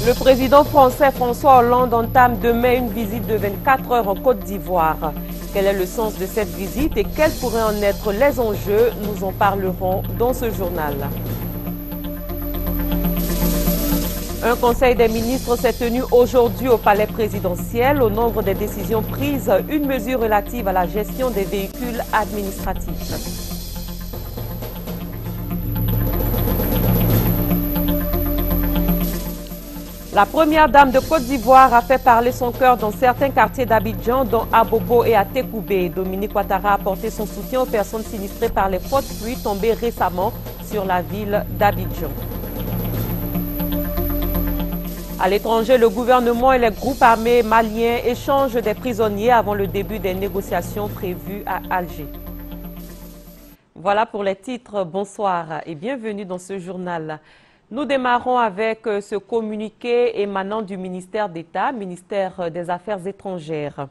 Le président français François Hollande entame demain une visite de 24 heures en Côte d'Ivoire. Quel est le sens de cette visite et quels pourraient en être les enjeux? Nous en parlerons dans ce journal. Un conseil des ministres s'est tenu aujourd'hui au palais présidentiel. Au nombre des décisions prises, une mesure relative à la gestion des véhicules administratifs. La première dame de Côte d'Ivoire a fait parler son cœur dans certains quartiers d'Abidjan, dont Abobo et à Tekoubé. Dominique Ouattara a apporté son soutien aux personnes sinistrées par les fortes pluies tombées récemment sur la ville d'Abidjan. À l'étranger, le gouvernement et les groupes armés maliens échangent des prisonniers avant le début des négociations prévues à Alger. Voilà pour les titres. Bonsoir et bienvenue dans ce journal. Nous démarrons avec ce communiqué émanant du ministère d'État, ministère des Affaires étrangères.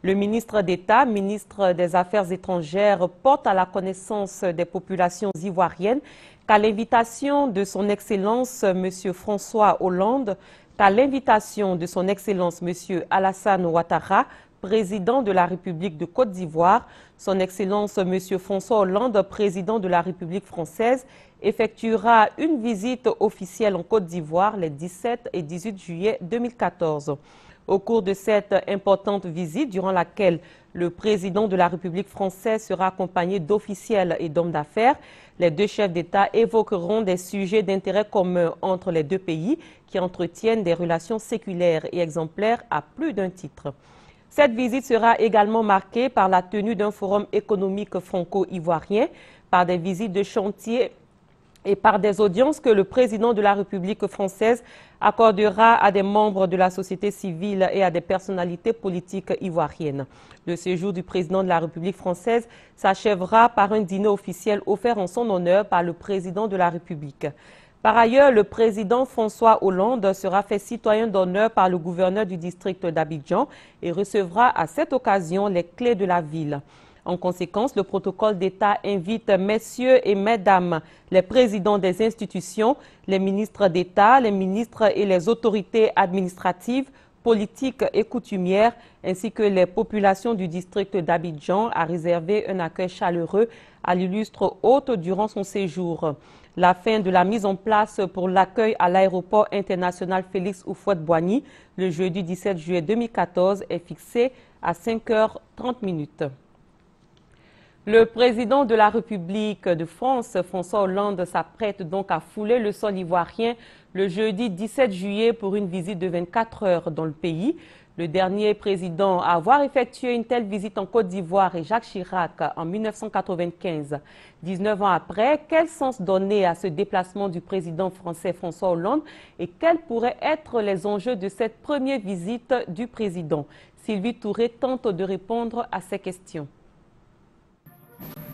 Le ministre d'État, ministre des Affaires étrangères, porte à la connaissance des populations ivoiriennes qu'à l'invitation de son Excellence M. François Hollande, qu'à l'invitation de son Excellence M. Alassane Ouattara, président de la République de Côte d'Ivoire, son Excellence M. François Hollande, président de la République française, effectuera une visite officielle en Côte d'Ivoire les 17 et 18 juillet 2014. Au cours de cette importante visite, durant laquelle le président de la République française sera accompagné d'officiels et d'hommes d'affaires, les deux chefs d'État évoqueront des sujets d'intérêt commun entre les deux pays qui entretiennent des relations séculaires et exemplaires à plus d'un titre. Cette visite sera également marquée par la tenue d'un forum économique franco-ivoirien, par des visites de chantier et par des audiences que le président de la République française accordera à des membres de la société civile et à des personnalités politiques ivoiriennes. Le séjour du président de la République française s'achèvera par un dîner officiel offert en son honneur par le président de la République. Par ailleurs, le président François Hollande sera fait citoyen d'honneur par le gouverneur du district d'Abidjan et recevra à cette occasion les clés de la ville. En conséquence, le protocole d'État invite messieurs et mesdames les présidents des institutions, les ministres d'État, les ministres et les autorités administratives, politiques et coutumières, ainsi que les populations du district d'Abidjan à réserver un accueil chaleureux à l'illustre hôte durant son séjour. La fin de la mise en place pour l'accueil à l'aéroport international Félix Houphouët-Boigny le jeudi 17 juillet 2014 est fixée à 5h30. Le président de la République de France, François Hollande, s'apprête donc à fouler le sol ivoirien le jeudi 17 juillet pour une visite de 24 heures dans le pays. Le dernier président à avoir effectué une telle visite en Côte d'Ivoire est Jacques Chirac en 1995. 19 ans après, quel sens donner à ce déplacement du président français François Hollande et quels pourraient être les enjeux de cette première visite du président? Sylvie Touré tente de répondre à ces questions.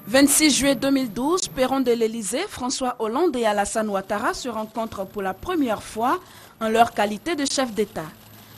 26 juillet 2012, perron de l'Élysée, François Hollande et Alassane Ouattara se rencontrent pour la première fois en leur qualité de chef d'État.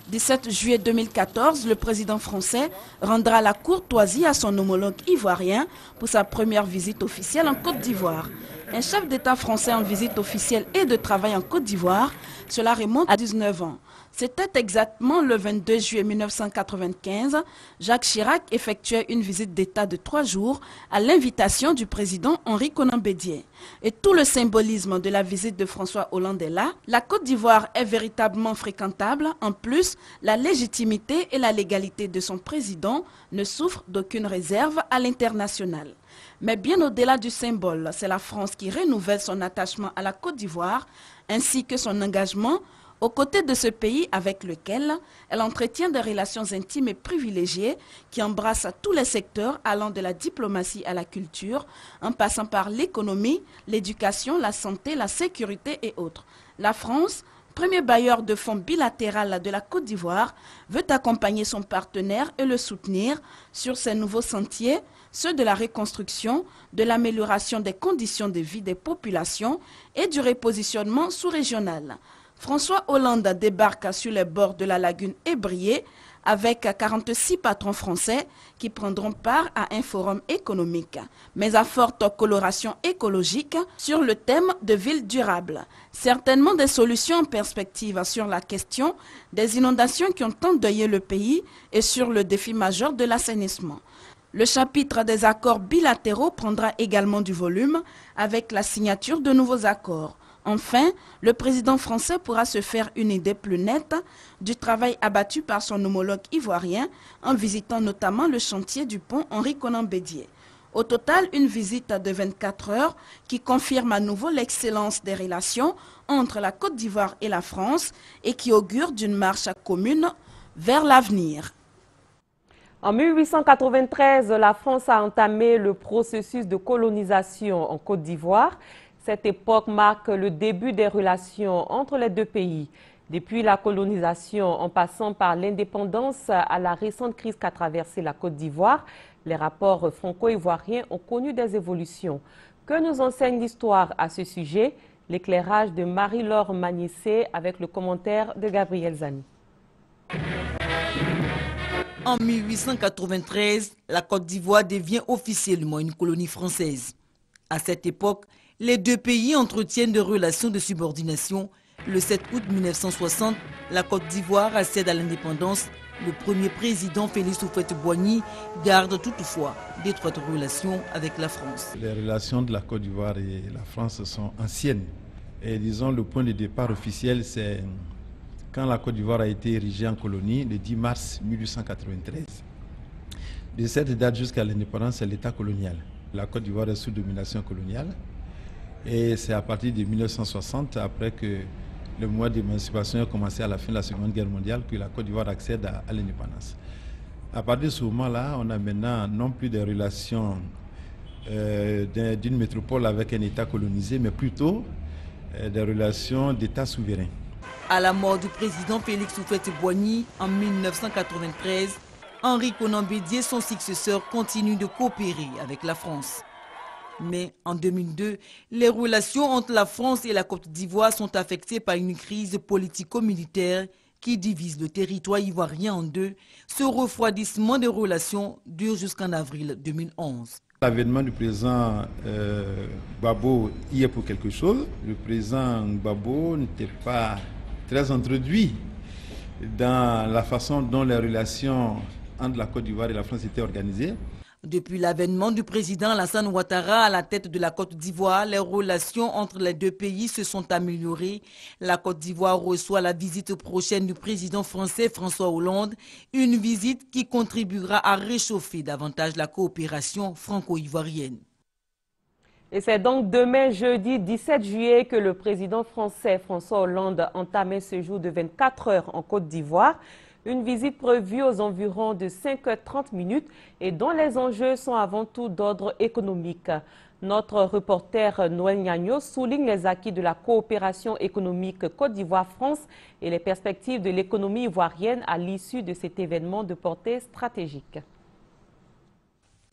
17 juillet 2014, le président français rendra la courtoisie à son homologue ivoirien pour sa première visite officielle en Côte d'Ivoire. Un chef d'État français en visite officielle et de travail en Côte d'Ivoire, cela remonte à 19 ans. C'était exactement le 22 juillet 1995, Jacques Chirac effectuait une visite d'État de 3 jours à l'invitation du président Henri Konan Bédié. Et tout le symbolisme de la visite de François Hollande est là. La Côte d'Ivoire est véritablement fréquentable. En plus, la légitimité et la légalité de son président ne souffrent d'aucune réserve à l'international. Mais bien au-delà du symbole, c'est la France qui renouvelle son attachement à la Côte d'Ivoire ainsi que son engagement aux côtés de ce pays avec lequel elle entretient des relations intimes et privilégiées qui embrassent tous les secteurs allant de la diplomatie à la culture, en passant par l'économie, l'éducation, la santé, la sécurité et autres. La France, premier bailleur de fonds bilatéral de la Côte d'Ivoire, veut accompagner son partenaire et le soutenir sur ses nouveaux sentiers, ceux de la reconstruction, de l'amélioration des conditions de vie des populations et du repositionnement sous-régional. François Hollande débarque sur les bords de la lagune Ébriée avec 46 patrons français qui prendront part à un forum économique, mais à forte coloration écologique sur le thème de ville durable. Certainement des solutions en perspective sur la question des inondations qui ont endeuillé le pays et sur le défi majeur de l'assainissement. Le chapitre des accords bilatéraux prendra également du volume avec la signature de nouveaux accords. Enfin, le président français pourra se faire une idée plus nette du travail abattu par son homologue ivoirien en visitant notamment le chantier du pont Henri-Konan Bédié. Au total, une visite de 24 heures qui confirme à nouveau l'excellence des relations entre la Côte d'Ivoire et la France et qui augure d'une marche commune vers l'avenir. En 1893, la France a entamé le processus de colonisation en Côte d'Ivoire. Cette époque marque le début des relations entre les deux pays. Depuis la colonisation, en passant par l'indépendance à la récente crise qu'a traversée la Côte d'Ivoire, les rapports franco-ivoiriens ont connu des évolutions. Que nous enseigne l'histoire à ce sujet? L'éclairage de Marie-Laure Magnissé avec le commentaire de Gabriel Zani. En 1893, la Côte d'Ivoire devient officiellement une colonie française. À cette époque, les deux pays entretiennent des relations de subordination. Le 7 août 1960, la Côte d'Ivoire accède à l'indépendance. Le premier président Félix Houphouët-Boigny garde toutefois d'étroites relations avec la France. Les relations de la Côte d'Ivoire et la France sont anciennes. Et disons, le point de départ officiel, c'est quand la Côte d'Ivoire a été érigée en colonie, le 10 mars 1893. De cette date jusqu'à l'indépendance, c'est l'État colonial. La Côte d'Ivoire est sous domination coloniale. Et c'est à partir de 1960, après que le mouvement d'émancipation a commencé à la fin de la Seconde Guerre mondiale, que la Côte d'Ivoire accède à l'indépendance. À partir de ce moment-là, on a maintenant non plus des relations d'une métropole avec un État colonisé, mais plutôt des relations d'État souverain. À la mort du président Félix Houphouët-Boigny en 1993, Henri-Konan Bédié, son successeur, continue de coopérer avec la France. Mais en 2002, les relations entre la France et la Côte d'Ivoire sont affectées par une crise politico-militaire qui divise le territoire ivoirien en deux. Ce refroidissement des relations dure jusqu'en avril 2011. L'avènement du président Gbagbo y est pour quelque chose. Le président Gbagbo n'était pas très introduit dans la façon dont les relations entre la Côte d'Ivoire et la France étaient organisées. Depuis l'avènement du président Alassane Ouattara à la tête de la Côte d'Ivoire, les relations entre les deux pays se sont améliorées. La Côte d'Ivoire reçoit la visite prochaine du président français François Hollande, une visite qui contribuera à réchauffer davantage la coopération franco-ivoirienne. Et c'est donc demain, jeudi 17 juillet, que le président français François Hollande entamait ce jour de 24 heures en Côte d'Ivoire. Une visite prévue aux environs de 5h30 et dont les enjeux sont avant tout d'ordre économique. Notre reporter Noël Gnagno souligne les acquis de la coopération économique Côte d'Ivoire-France et les perspectives de l'économie ivoirienne à l'issue de cet événement de portée stratégique.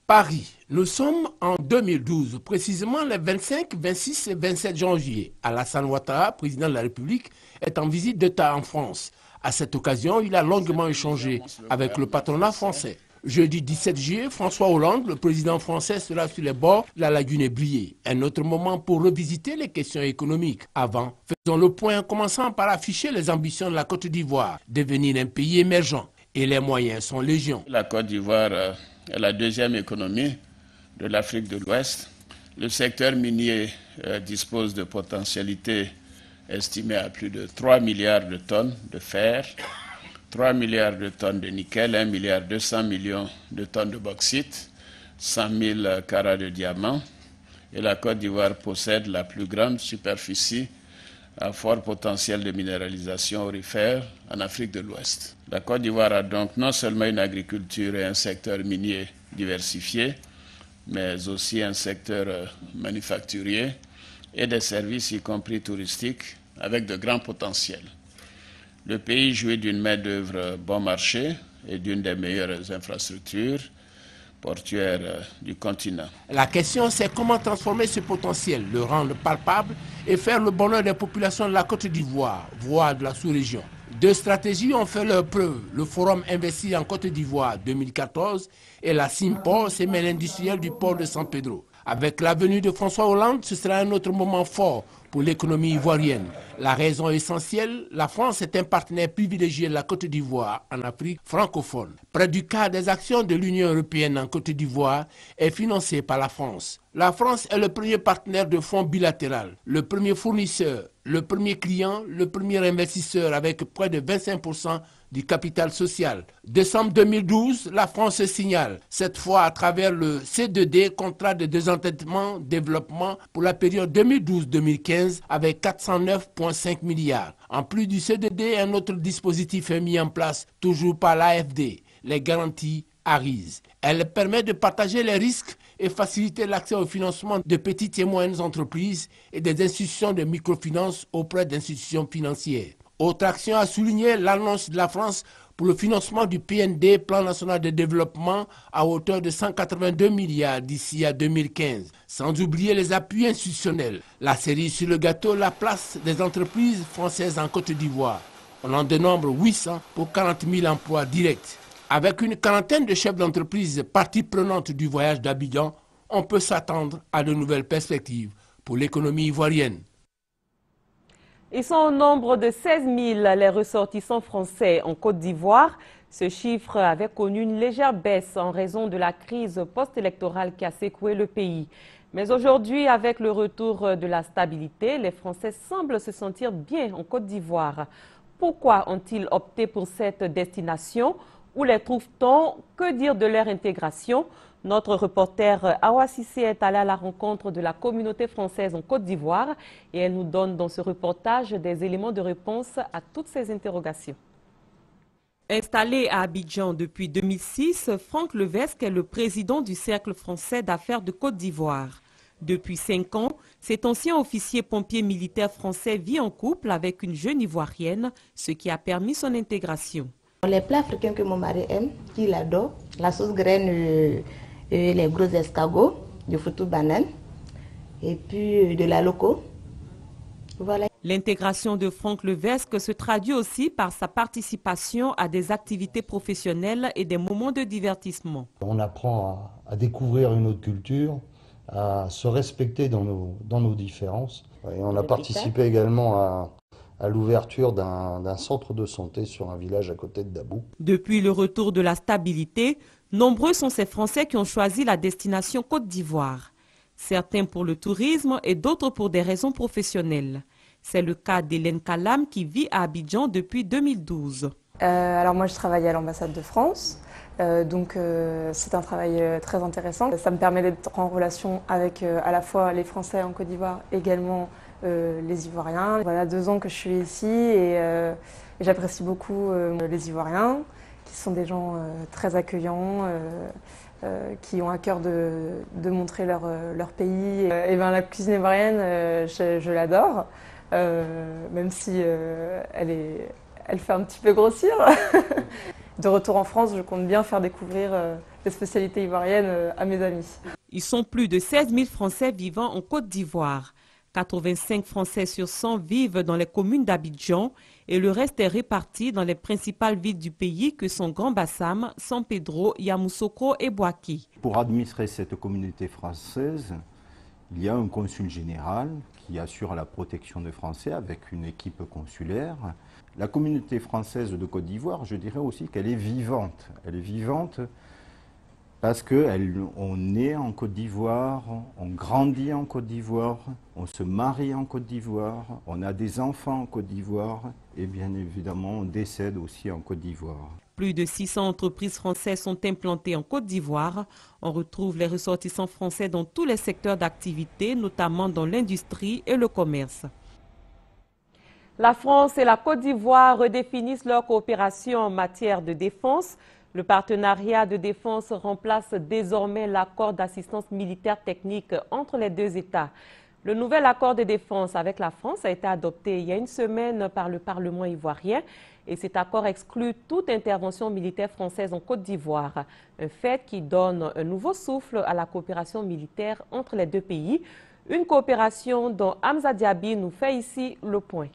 Paris, nous sommes en 2012, précisément les 25, 26 et 27 janvier. Alassane Ouattara, président de la République, est en visite d'État en France. À cette occasion, il a longuement échangé avec le patronat français. Jeudi 17 juillet, François Hollande, le président français, sera sur les bords de la lagune Ébrié. Un autre moment pour revisiter les questions économiques. Avant, faisons le point en commençant par afficher les ambitions de la Côte d'Ivoire, devenir un pays émergent. Et les moyens sont légion. La Côte d'Ivoire est la deuxième économie de l'Afrique de l'Ouest. Le secteur minier dispose de potentialités estimé à plus de 3 milliards de tonnes de fer, 3 milliards de tonnes de nickel, 1 milliard 200 millions de tonnes de bauxite, 100 000 carats de diamants. Et la Côte d'Ivoire possède la plus grande superficie à fort potentiel de minéralisation aurifère en Afrique de l'Ouest. La Côte d'Ivoire a donc non seulement une agriculture et un secteur minier diversifié, mais aussi un secteur manufacturier et des services, y compris touristiques, avec de grands potentiels. Le pays jouit d'une main-d'œuvre bon marché et d'une des meilleures infrastructures portuaires du continent. La question, c'est comment transformer ce potentiel, le rendre palpable et faire le bonheur des populations de la Côte d'Ivoire, voire de la sous-région. Deux stratégies ont fait leur preuve. Le Forum Investi en Côte d'Ivoire 2014 et la Simport, semaine industrielle du port de San Pedro. Avec la venue de François Hollande, ce sera un autre moment fort pour l'économie ivoirienne. La raison essentielle, la France est un partenaire privilégié de la Côte d'Ivoire en Afrique francophone. Près du quart des actions de l'Union européenne en Côte d'Ivoire est financé par la France. La France est le premier partenaire de fonds bilatéral, le premier fournisseur, le premier client, le premier investisseur avec près de 25% du capital social. Décembre 2012, la France se signale, cette fois à travers le C2D, contrat de désendettement développement pour la période 2012-2015 avec 409,5 milliards. En plus du C2D, un autre dispositif est mis en place, toujours par l'AFD, les garanties ARISE. Elle permet de partager les risques et faciliter l'accès au financement de petites et moyennes entreprises et des institutions de microfinance auprès d'institutions financières. Autre action à souligner, l'annonce de la France pour le financement du PND, Plan national de développement, à hauteur de 182 milliards d'ici à 2015. Sans oublier les appuis institutionnels. La cerise sur le gâteau, la place des entreprises françaises en Côte d'Ivoire. On en dénombre 800 pour 40 000 emplois directs. Avec une quarantaine de chefs d'entreprise partie prenante du voyage d'Abidjan, on peut s'attendre à de nouvelles perspectives pour l'économie ivoirienne. Ils sont au nombre de 16 000 les ressortissants français en Côte d'Ivoire. Ce chiffre avait connu une légère baisse en raison de la crise post-électorale qui a secoué le pays. Mais aujourd'hui, avec le retour de la stabilité, les Français semblent se sentir bien en Côte d'Ivoire. Pourquoi ont-ils opté pour cette destination? Où les trouve-t-on? Que dire de leur intégration? Notre reporter Awa Sissé est allé à la rencontre de la communauté française en Côte d'Ivoire et elle nous donne dans ce reportage des éléments de réponse à toutes ces interrogations. Installé à Abidjan depuis 2006, Franck Levesque est le président du Cercle français d'affaires de Côte d'Ivoire. Depuis 5 ans, cet ancien officier pompier militaire français vit en couple avec une jeune Ivoirienne, ce qui a permis son intégration. Les plats africains que mon mari aime, qu'il adore, la sauce graine, les gros escargots, du foutou banane et puis de la loco. Voilà. L'intégration de Franck Levesque se traduit aussi par sa participation à des activités professionnelles et des moments de divertissement. On apprend à découvrir une autre culture, à se respecter dans nos différences. Et on a participé également à l'ouverture d'un centre de santé sur un village à côté de Dabou. Depuis le retour de la stabilité, nombreux sont ces Français qui ont choisi la destination Côte d'Ivoire. Certains pour le tourisme et d'autres pour des raisons professionnelles. C'est le cas d'Hélène Kalam qui vit à Abidjan depuis 2012. Alors moi je travaille à l'ambassade de France, donc c'est un travail très intéressant. Ça me permet d'être en relation avec à la fois les Français en Côte d'Ivoire, également les Ivoiriens. Voilà 2 ans que je suis ici et j'apprécie beaucoup les Ivoiriens, qui sont des gens très accueillants, qui ont à cœur de montrer leur pays. Et ben, la cuisine ivoirienne, je l'adore, même si elle fait un petit peu grossir. De retour en France, je compte bien faire découvrir les spécialités ivoiriennes à mes amis. Ils sont plus de 16 000 Français vivant en Côte d'Ivoire. 85 Français sur 100 vivent dans les communes d'Abidjan et le reste est réparti dans les principales villes du pays que sont Grand Bassam, San Pedro, Yamoussoukro et Bouaké. Pour administrer cette communauté française, il y a un consul général qui assure la protection des Français avec une équipe consulaire. La communauté française de Côte d'Ivoire, je dirais aussi qu'elle est vivante. Elle est vivante parce qu'on est en Côte d'Ivoire, on grandit en Côte d'Ivoire, on se marie en Côte d'Ivoire, on a des enfants en Côte d'Ivoire et bien évidemment on décède aussi en Côte d'Ivoire. Plus de 600 entreprises françaises sont implantées en Côte d'Ivoire. On retrouve les ressortissants français dans tous les secteurs d'activité, notamment dans l'industrie et le commerce. La France et la Côte d'Ivoire redéfinissent leur coopération en matière de défense. Le partenariat de défense remplace désormais l'accord d'assistance militaire technique entre les 2 États. Le nouvel accord de défense avec la France a été adopté il y a une semaine par le Parlement ivoirien et cet accord exclut toute intervention militaire française en Côte d'Ivoire, un fait qui donne un nouveau souffle à la coopération militaire entre les 2 pays, une coopération dont Hamza Diaby nous fait ici le point.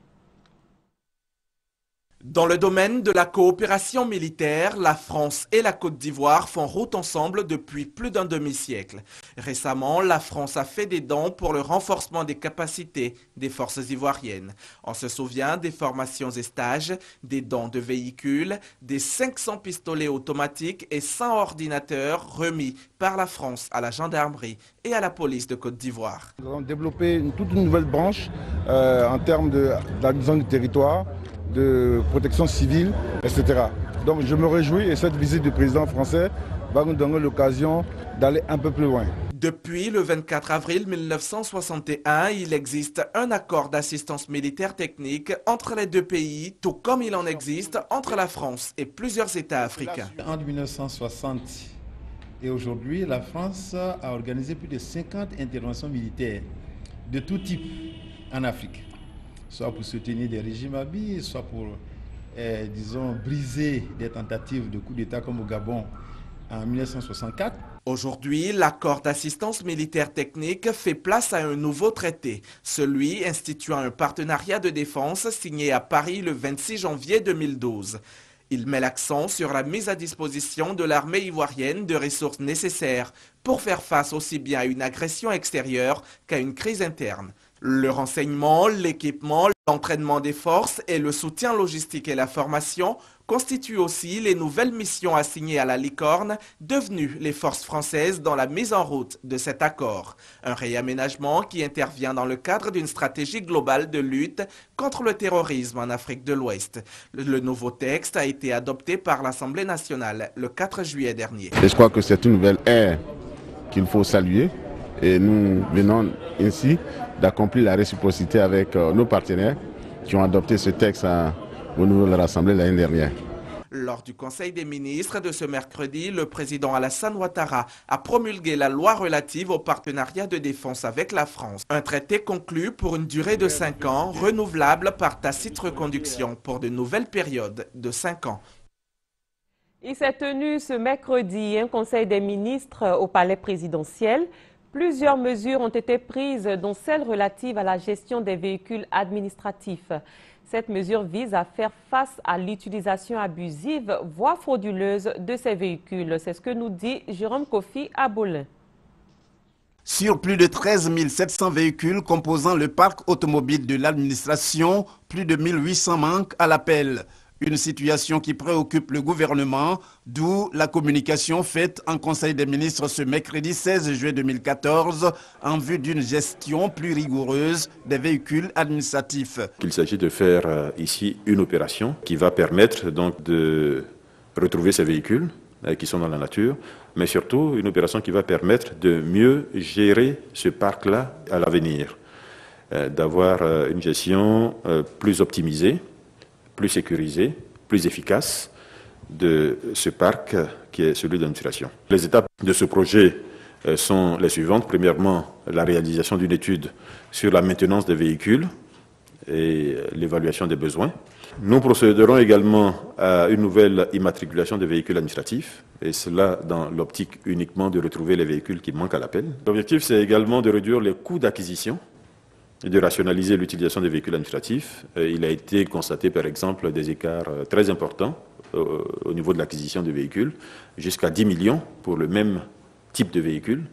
Dans le domaine de la coopération militaire, la France et la Côte d'Ivoire font route ensemble depuis plus d'un demi-siècle. Récemment, la France a fait des dons pour le renforcement des capacités des forces ivoiriennes. On se souvient des formations et stages, des dons de véhicules, des 500 pistolets automatiques et 100 ordinateurs remis par la France à la gendarmerie et à la police de Côte d'Ivoire. Nous avons développé toute une nouvelle branche en termes d'administration du territoire, de protection civile, etc. Donc je me réjouis et cette visite du président français va nous donner l'occasion d'aller un peu plus loin. Depuis le 24 avril 1961, il existe un accord d'assistance militaire technique entre les deux pays, tout comme il en existe entre la France et plusieurs États africains. Entre 1960 et aujourd'hui, la France a organisé plus de 50 interventions militaires de tout type en Afrique. Soit pour soutenir des régimes habillés, soit pour, disons, briser des tentatives de coup d'État comme au Gabon en 1964. Aujourd'hui, l'accord d'assistance militaire technique fait place à un nouveau traité, celui instituant un partenariat de défense signé à Paris le 26 janvier 2012. Il met l'accent sur la mise à disposition de l'armée ivoirienne de ressources nécessaires pour faire face aussi bien à une agression extérieure qu'à une crise interne. Le renseignement, l'équipement, l'entraînement des forces et le soutien logistique et la formation constituent aussi les nouvelles missions assignées à la Licorne, devenues les forces françaises dans la mise en route de cet accord. Un réaménagement qui intervient dans le cadre d'une stratégie globale de lutte contre le terrorisme en Afrique de l'Ouest. Le nouveau texte a été adopté par l'Assemblée nationale le 4 juillet dernier. Et je crois que c'est une nouvelle ère qu'il faut saluer et nous venons ainsi d'accomplir la réciprocité avec nos partenaires qui ont adopté ce texte au niveau de l'Assemblée l'année dernière. Lors du Conseil des ministres de ce mercredi, le président Alassane Ouattara a promulgué la loi relative au partenariat de défense avec la France. Un traité conclu pour une durée de 5 ans, renouvelable par tacite reconduction pour de nouvelles périodes de 5 ans. Il s'est tenu ce mercredi un Conseil des ministres au palais présidentiel. Plusieurs mesures ont été prises, dont celle relative à la gestion des véhicules administratifs. Cette mesure vise à faire face à l'utilisation abusive, voire frauduleuse de ces véhicules. C'est ce que nous dit Jérôme Kofi Abolin. Sur plus de 13 700 véhicules composant le parc automobile de l'administration, plus de 1800 manquent à l'appel. Une situation qui préoccupe le gouvernement, d'où la communication faite en Conseil des ministres ce mercredi 16 juillet 2014 en vue d'une gestion plus rigoureuse des véhicules administratifs. Il s'agit de faire ici une opération qui va permettre donc de retrouver ces véhicules qui sont dans la nature, mais surtout une opération qui va permettre de mieux gérer ce parc-là à l'avenir, d'avoir une gestion plus optimisée, plus sécurisé, plus efficace de ce parc qui est celui de l'administration. Les étapes de ce projet sont les suivantes. Premièrement, la réalisation d'une étude sur la maintenance des véhicules et l'évaluation des besoins. Nous procéderons également à une nouvelle immatriculation des véhicules administratifs, et cela dans l'optique uniquement de retrouver les véhicules qui manquent à l'appel. L'objectif, c'est également de réduire les coûts d'acquisition et de rationaliser l'utilisation des véhicules administratifs. Il a été constaté, par exemple, des écarts très importants au niveau de l'acquisition de véhicules, jusqu'à 10 millions pour le même type de véhicule.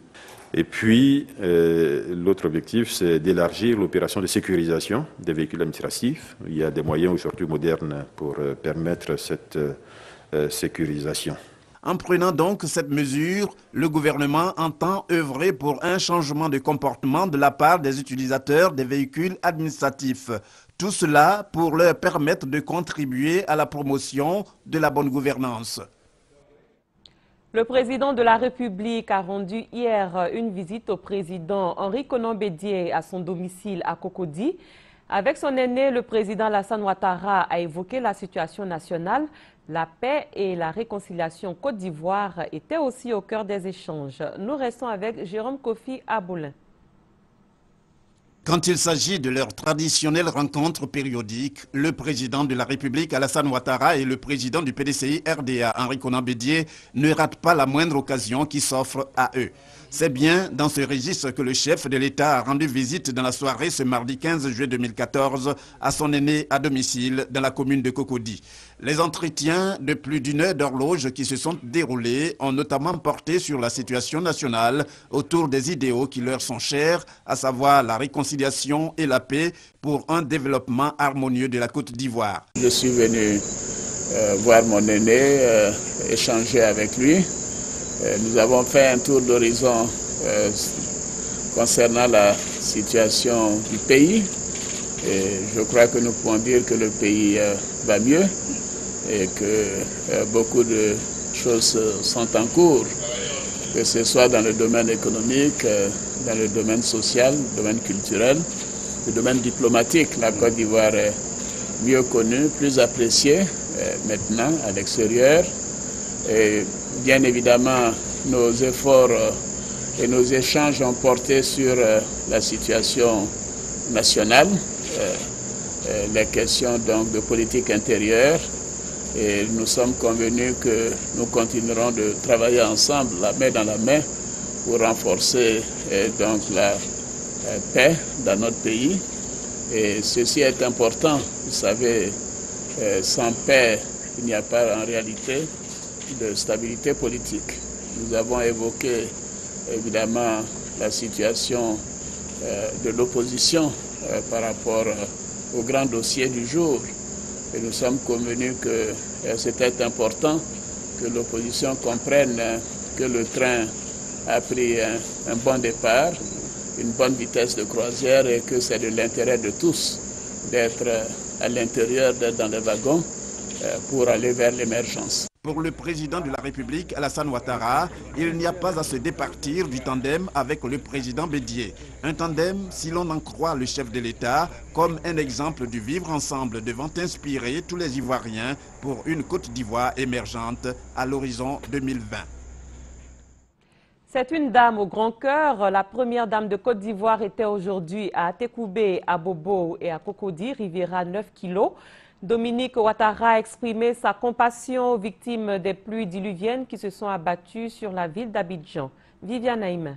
Et puis, l'autre objectif, c'est d'élargir l'opération de sécurisation des véhicules administratifs. Il y a des moyens aujourd'hui modernes pour permettre cette sécurisation. En prenant donc cette mesure, le gouvernement entend œuvrer pour un changement de comportement de la part des utilisateurs des véhicules administratifs. Tout cela pour leur permettre de contribuer à la promotion de la bonne gouvernance. Le président de la République a rendu hier une visite au président Henri Konan Bédié à son domicile à Cocody. Avec son aîné, le président Alassane Ouattara a évoqué la situation nationale. La paix et la réconciliation Côte d'Ivoire étaient aussi au cœur des échanges. Nous restons avec Jérôme Kofi Abolin. Quand il s'agit de leur traditionnelle rencontre périodique, le président de la République Alassane Ouattara et le président du PDCI RDA Henri Konan Bédié ne ratent pas la moindre occasion qui s'offre à eux. C'est bien dans ce registre que le chef de l'État a rendu visite dans la soirée ce mardi 15 juillet 2014 à son aîné à domicile dans la commune de Cocody. Les entretiens de plus d'une heure d'horloge qui se sont déroulés ont notamment porté sur la situation nationale autour des idéaux qui leur sont chers, à savoir la réconciliation et la paix pour un développement harmonieux de la Côte d'Ivoire. Je suis venu voir mon aîné, échanger avec lui. Nous avons fait un tour d'horizon concernant la situation du pays. Et je crois que nous pouvons dire que le pays va mieux et que beaucoup de choses sont en cours, que ce soit dans le domaine économique, dans le domaine social, le domaine culturel, le domaine diplomatique. La Côte d'Ivoire est mieux connue, plus appréciée maintenant à l'extérieur. Et bien évidemment, nos efforts et nos échanges ont porté sur la situation nationale, les questions donc de politique intérieure. Et nous sommes convenus que nous continuerons de travailler ensemble, la main dans la main, pour renforcer donc la paix dans notre pays. Et ceci est important. Vous savez, sans paix, il n'y a pas en réalité de stabilité politique. Nous avons évoqué évidemment la situation de l'opposition par rapport au grand dossier du jour. Et nous sommes convenus que c'était important que l'opposition comprenne que le train a pris un bon départ, une bonne vitesse de croisière et que c'est de l'intérêt de tous d'être à l'intérieur, d'être dans les wagons pour aller vers l'émergence. Pour le président de la République, Alassane Ouattara, il n'y a pas à se départir du tandem avec le président Bédié. Un tandem, si l'on en croit le chef de l'État, comme un exemple du vivre ensemble devant inspirer tous les Ivoiriens pour une Côte d'Ivoire émergente à l'horizon 2020. C'est une dame au grand cœur. La première dame de Côte d'Ivoire était aujourd'hui à Atekoubé, à Bobo et à Cocody, Riviera 9 kilos. Dominique Ouattara a exprimé sa compassion aux victimes des pluies diluviennes qui se sont abattues sur la ville d'Abidjan. Viviane Aïma.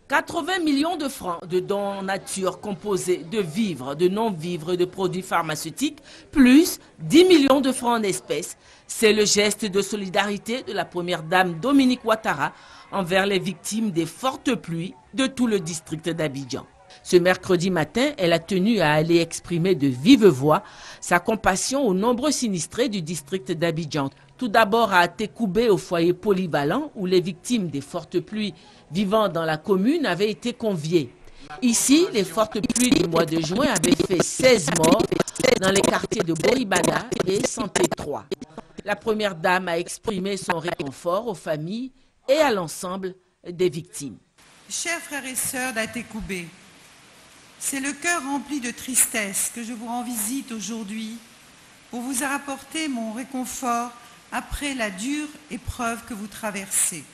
80 millions de francs de dons nature composés de vivres, de non-vivres et de produits pharmaceutiques, plus 10 millions de francs en espèces. C'est le geste de solidarité de la première dame Dominique Ouattara envers les victimes des fortes pluies de tout le district d'Abidjan. Ce mercredi matin, elle a tenu à aller exprimer de vive voix sa compassion aux nombreux sinistrés du district d'Abidjan. Tout d'abord à Atekoubé, au foyer polyvalent, où les victimes des fortes pluies vivant dans la commune avaient été conviées. Ici, les fortes pluies du mois de juin avaient fait 16 morts dans les quartiers de Boribada et Santé 3. La première dame a exprimé son réconfort aux familles et à l'ensemble des victimes. Chers frères et sœurs d'Atekoubé, c'est le cœur rempli de tristesse que je vous rends visite aujourd'hui pour vous apporter mon réconfort après la dure épreuve que vous traversez.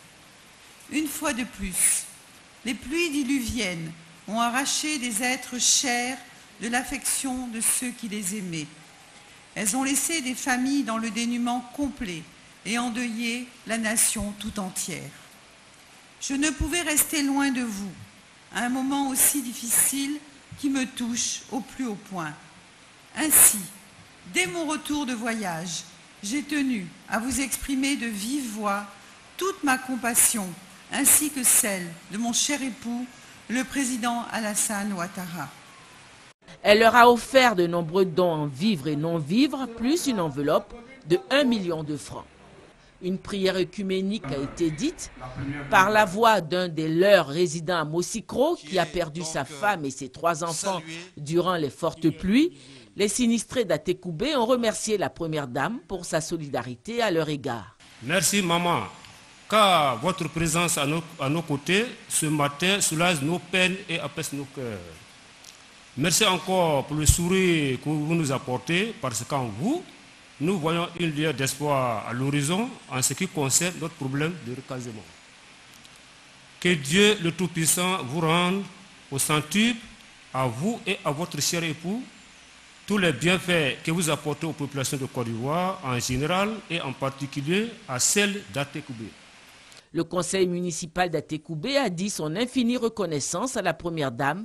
Une fois de plus, les pluies diluviennes ont arraché des êtres chers de l'affection de ceux qui les aimaient. Elles ont laissé des familles dans le dénuement complet et endeuillé la nation tout entière. Je ne pouvais rester loin de vous à un moment aussi difficile qui me touche au plus haut point. Ainsi, dès mon retour de voyage, j'ai tenu à vous exprimer de vive voix toute ma compassion, ainsi que celle de mon cher époux, le président Alassane Ouattara. Elle leur a offert de nombreux dons en vivres et non-vivres, plus une enveloppe de 1 million de francs. Une prière œcuménique a été dite par la voix d'un des leurs résidant à Mossikro qui a perdu sa femme et ses 3 enfants durant les fortes pluies. Les sinistrés d'Atekoubé ont remercié la première dame pour sa solidarité à leur égard. Merci maman, car votre présence à nos côtés ce matin soulage nos peines et apaise nos cœurs. Merci encore pour le sourire que vous nous apportez parce qu'en vous, nous voyons une lueur d'espoir à l'horizon en ce qui concerne notre problème de recasement. Que Dieu le Tout-Puissant vous rende au centuple, à vous et à votre cher époux, tous les bienfaits que vous apportez aux populations de Côte d'Ivoire en général et en particulier à celles d'Atekoubé. Le conseil municipal d'Atekoubé a dit son infinie reconnaissance à la Première Dame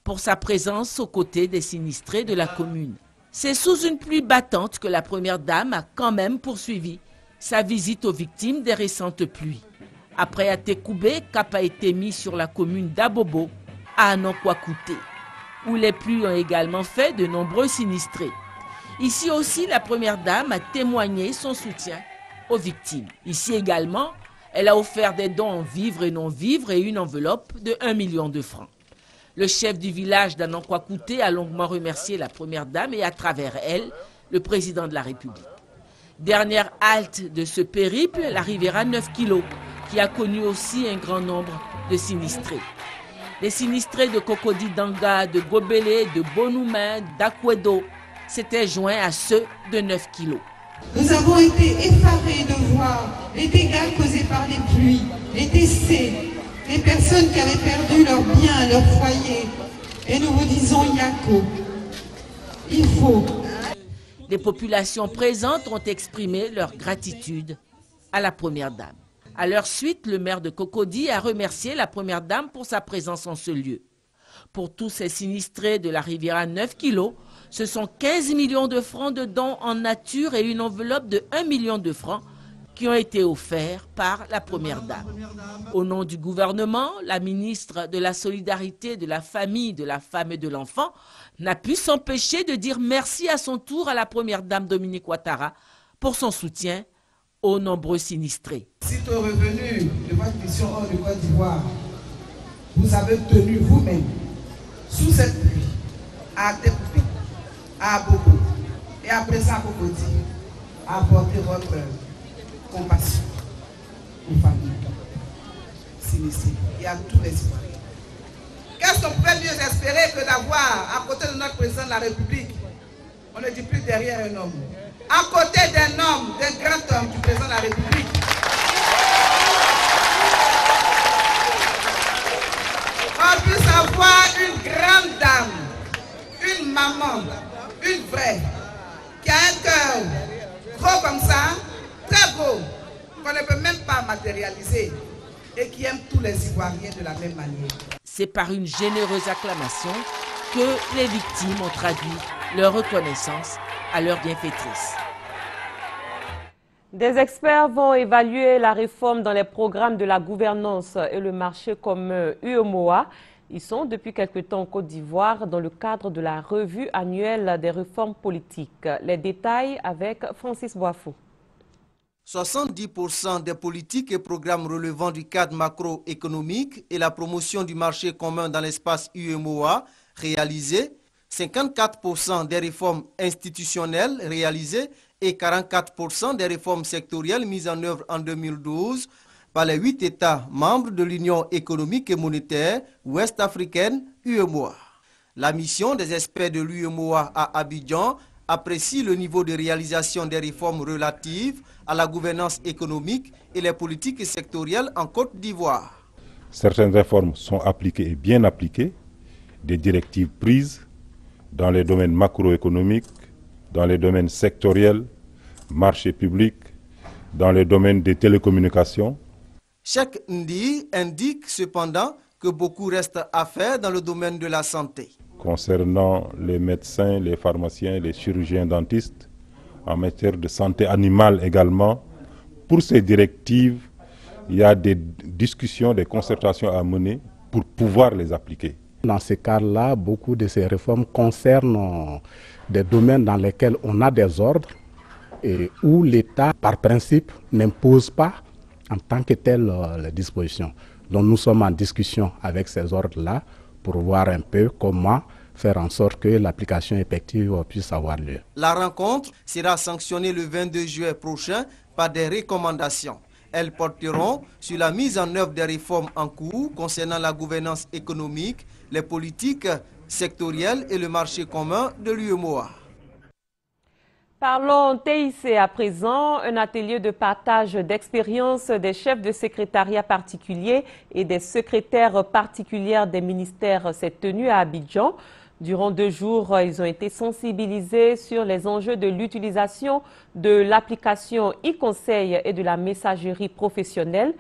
pour sa présence aux côtés des sinistrés de la commune. C'est sous une pluie battante que la Première Dame a quand même poursuivi sa visite aux victimes des récentes pluies. Après Atekoubé, cap a été mis sur la commune d'Abobo, à Anankwa-Kouté, où les pluies ont également fait de nombreux sinistrés. Ici aussi, la Première Dame a témoigné son soutien aux victimes. Ici également, elle a offert des dons en vivres et non-vivres et une enveloppe de 1 million de francs. Le chef du village d'Anankwa-Kouté a longuement remercié la Première Dame et à travers elle, le président de la République. Dernière halte de ce périple, la Riviera 9 kg, qui a connu aussi un grand nombre de sinistrés. Les sinistrés de Cocody Danga, de Gobelé, de Bonoumen, d'Akwedo s'étaient joints à ceux de 9 kg. Nous avons été effarés de voir les dégâts causés par les pluies, les décès, les personnes qui avaient perdu leurs biens, leur foyer. Et nous vous disons, Yako, il faut. Les populations présentes ont exprimé leur gratitude à la Première Dame. À leur suite, le maire de Cocody a remercié la Première Dame pour sa présence en ce lieu. Pour tous ces sinistrés de la Riviera 9 kg, ce sont 15 millions de francs de dons en nature et une enveloppe de 1 million de francs qui ont été offerts par la Première Dame. Au nom du gouvernement, la ministre de la Solidarité, de la Famille, de la Femme et de l'Enfant n'a pu s'empêcher de dire merci à son tour à la Première Dame Dominique Ouattara pour son soutien aux nombreux sinistrés. Sitôt revenu de votre mission hors de Côte d'Ivoire, vous avez tenu vous-même, sous cette pluie, à Atekoubé, à Abobo et après ça à Cocody, à apporter votre compassion aux familles sinistrées et à tous les citoyens. Qu'est-ce qu'on pouvait mieux espérer que d'avoir à côté de notre président de la République, on ne dit plus derrière un homme, à côté d'un homme, d'un grand homme du président de la République. On puisse avoir une grande dame, une maman, une vraie, qui a un cœur gros comme ça, très beau, qu'on ne peut même pas matérialiser et qui aime tous les Ivoiriens de la même manière. C'est par une généreuse acclamation que les victimes ont traduit leur reconnaissance à leur bienfaitrice. Des experts vont évaluer la réforme dans les programmes de la gouvernance et le marché commun UEMOA. Ils sont depuis quelque temps en Côte d'Ivoire dans le cadre de la revue annuelle des réformes politiques. Les détails avec Francis Boifou. 70% des politiques et programmes relevant du cadre macroéconomique et la promotion du marché commun dans l'espace UEMOA réalisés, 54% des réformes institutionnelles réalisées et 44% des réformes sectorielles mises en œuvre en 2012 par les 8 États membres de l'Union économique et monétaire ouest-africaine UEMOA. La mission des experts de l'UEMOA à Abidjan apprécie le niveau de réalisation des réformes relatives à la gouvernance économique et les politiques sectorielles en Côte d'Ivoire. Certaines réformes sont appliquées et bien appliquées, des directives prises dans les domaines macroéconomiques, dans les domaines sectoriels, marché public, dans les domaines des télécommunications. Cheikh Ndi indique cependant que beaucoup reste à faire dans le domaine de la santé. Concernant les médecins, les pharmaciens, les chirurgiens dentistes, en matière de santé animale également, pour ces directives, il y a des discussions, des concertations à mener pour pouvoir les appliquer. Dans ce cadre-là, beaucoup de ces réformes concernent des domaines dans lesquels on a des ordres et où l'État, par principe, n'impose pas en tant que tel les dispositions. Donc nous sommes en discussion avec ces ordres-là pour voir un peu comment faire en sorte que l'application effective puisse avoir lieu. La rencontre sera sanctionnée le 22 juillet prochain par des recommandations. Elles porteront sur la mise en œuvre des réformes en cours concernant la gouvernance économique, les politiques sectorielles et le marché commun de l'UEMOA. Parlons TIC à présent. Un atelier de partage d'expériences des chefs de secrétariat particuliers et des secrétaires particulières des ministères s'est tenu à Abidjan. Durant 2 jours, ils ont été sensibilisés sur les enjeux de l'utilisation de l'application e-conseil et de la messagerie professionnelle.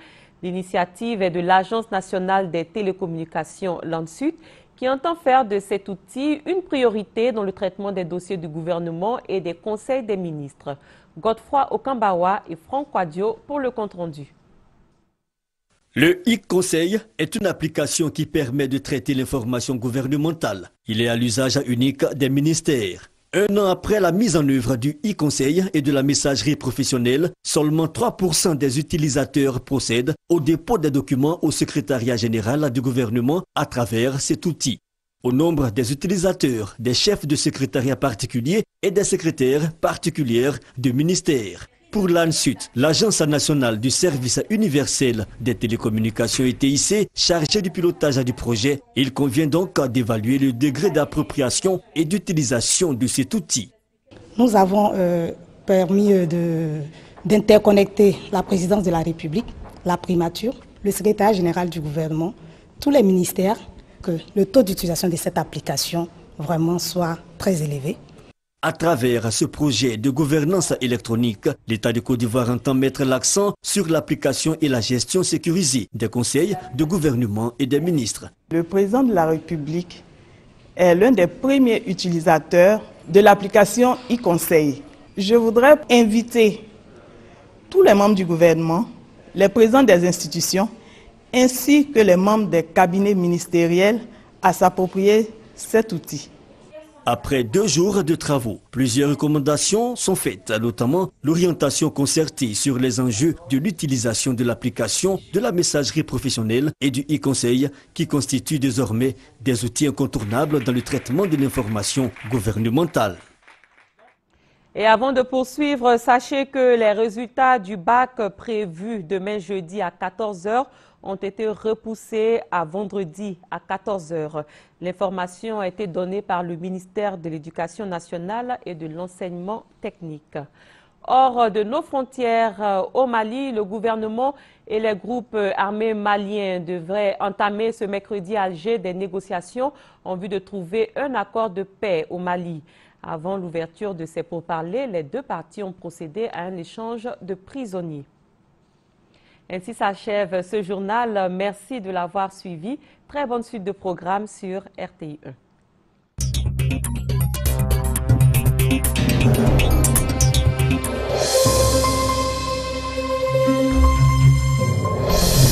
L'initiative est de l'Agence nationale des télécommunications Landsud qui entend faire de cet outil une priorité dans le traitement des dossiers du gouvernement et des conseils des ministres. Godefroy Okambawa et Franck Quadio pour le compte-rendu. Le e-conseil est une application qui permet de traiter l'information gouvernementale. Il est à l'usage unique des ministères. 1 an après la mise en œuvre du e-conseil et de la messagerie professionnelle, seulement 3% des utilisateurs procèdent au dépôt des documents au secrétariat général du gouvernement à travers cet outil. Au nombre des utilisateurs, des chefs de secrétariat particuliers et des secrétaires particulières de ministères. Pour l'ANSUT, l'Agence nationale du service universel des télécommunications et TIC, chargée du pilotage du projet, il convient donc d'évaluer le degré d'appropriation et d'utilisation de cet outil. Nous avons permis d'interconnecter la présidence de la République, la primature, le secrétaire général du gouvernement, tous les ministères, que le taux d'utilisation de cette application vraiment soit très élevé. À travers ce projet de gouvernance électronique, l'État de Côte d'Ivoire entend mettre l'accent sur l'application et la gestion sécurisée des conseils de gouvernement et des ministres. Le président de la République est l'un des premiers utilisateurs de l'application e-conseil. Je voudrais inviter tous les membres du gouvernement, les présidents des institutions, ainsi que les membres des cabinets ministériels à s'approprier cet outil. Après 2 jours de travaux, plusieurs recommandations sont faites, notamment l'orientation concertée sur les enjeux de l'utilisation de l'application, de la messagerie professionnelle et du e-conseil qui constituent désormais des outils incontournables dans le traitement de l'information gouvernementale. Et avant de poursuivre, sachez que les résultats du bac prévus demain jeudi à 14 h ont été repoussés à vendredi à 14 h. L'information a été donnée par le ministère de l'Éducation nationale et de l'enseignement technique. Hors de nos frontières, au Mali, le gouvernement et les groupes armés maliens devraient entamer ce mercredi à Alger des négociations en vue de trouver un accord de paix au Mali. Avant l'ouverture de ces pourparlers, les 2 parties ont procédé à un échange de prisonniers. Ainsi s'achève ce journal. Merci de l'avoir suivi. Très bonne suite de programmes sur RTI1.